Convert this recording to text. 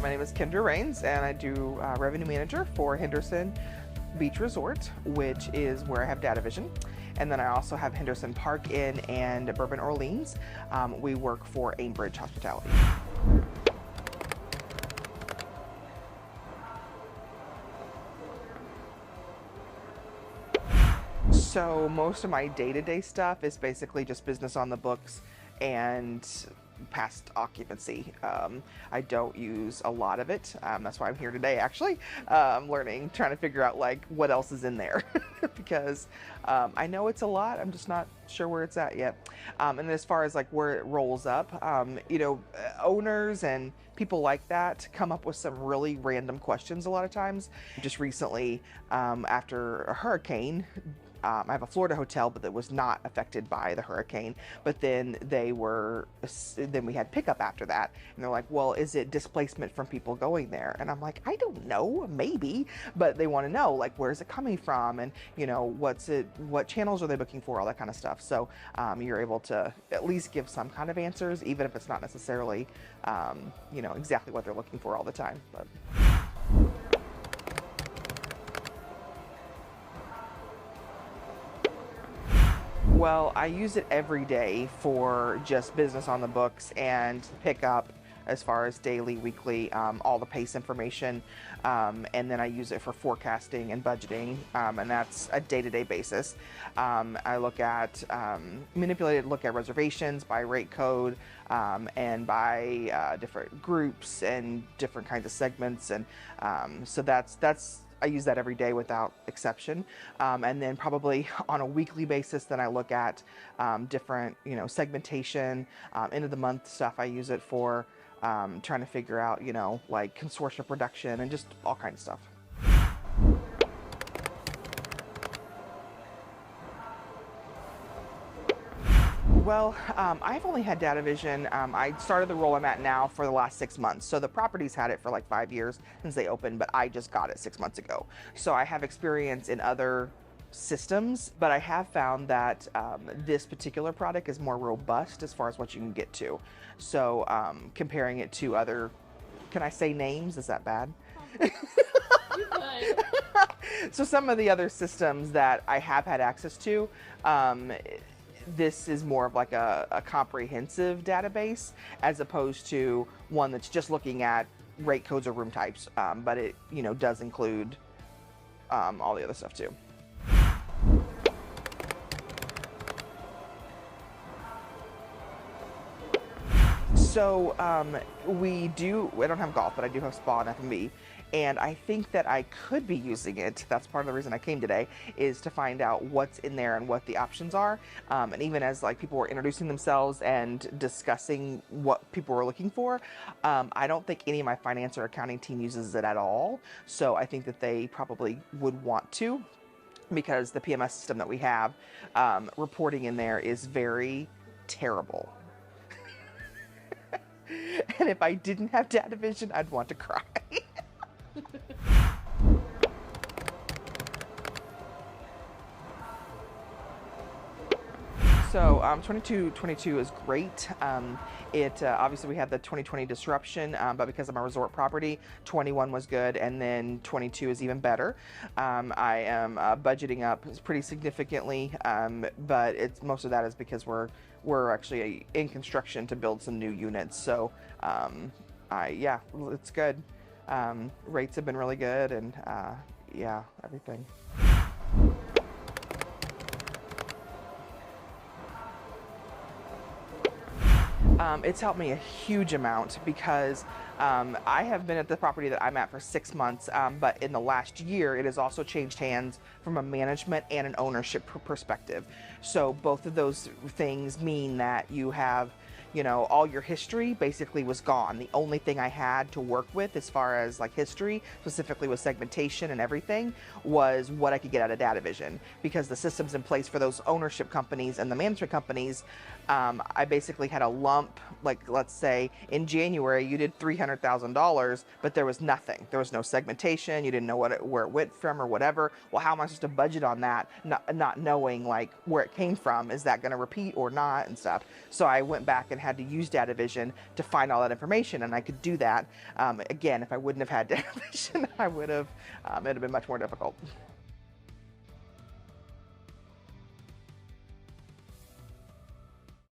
My name is Kendra Raines, and I do revenue manager for Henderson Beach Resort, which is where I have Datavision. And then I also have Henderson Park Inn and Bourbon Orleans. We work for Aimbridge Hospitality. So most of my day-to-day stuff is basically just business on the books and past occupancy. I don't use a lot of it. That's why I'm here today, actually, learning, trying to figure out like what else is in there because I know it's a lot. I'm just not sure where it's at yet. And as far as like where it rolls up, owners and people like that come up with some really random questions a lot of times. Just recently, after a hurricane, I have a Florida hotel, but that was not affected by the hurricane. But then we had pickup after that. And they're like, well, is it displacement from people going there? And I'm like, I don't know, maybe. But they want to know, like, where's it coming from? And, what channels are they booking for? All that kind of stuff. So you're able to at least give some kind of answers, even if it's not necessarily, exactly what they're looking for all the time. But. Well, I use it every day for just business on the books and pickup as far as daily, weekly, all the pace information. And then I use it for forecasting and budgeting, and that's a day-to-day basis. I look at, look at reservations by rate code and by different groups and different kinds of segments. And so that's I use that every day without exception. And then probably on a weekly basis, then I look at different, segmentation, end of the month stuff. I use it for trying to figure out, like consortium production and just all kinds of stuff. Well, I've only had Datavision. I started the role I'm at now for the last 6 months. So the property's had it for like 5 years since they opened, but I just got it 6 months ago. So I have experience in other systems, but I have found that this particular product is more robust as far as what you can get to. So comparing it to other, can I say names? Is that bad? You could. So some of the other systems that I have had access to, this is more of like a comprehensive database as opposed to one that's just looking at rate codes or room types, but it does include all the other stuff too. So I don't have golf, but I do have spa and F&B. And I think that I could be using it. That's part of the reason I came today, is to find out what's in there and what the options are. And even as like people were introducing themselves and discussing what people were looking for, I don't think any of my finance or accounting team uses it at all. So I think that they probably would want to, because the PMS system that we have, reporting in there is very terrible. And if I didn't have Datavision, I'd want to cry. So 22 is great. Obviously we had the 2020 disruption, but because of my resort property, 21 was good, and then 22 is even better. I am budgeting up pretty significantly, but most of that is because we're actually in construction to build some new units. So it's good. Rates have been really good, and everything. It's helped me a huge amount because I have been at the property that I'm at for 6 months, but in the last year, it has also changed hands from a management and an ownership perspective. So both of those things mean that you have, all your history basically was gone. The only thing I had to work with as far as like history, specifically with segmentation and everything, was what I could get out of Datavision, because the systems in place for those ownership companies and the management companies, I basically had a lump. Like, let's say in January you did $300,000, but there was nothing. There was no segmentation. You didn't know where it went from or whatever. Well, how am I supposed to budget on that, not knowing like where it came from? Is that going to repeat or not and stuff? So I went back and and had to use Datavision to find all that information, and I could do that. Again, if I wouldn't have had Datavision, I would have, it'd have been much more difficult.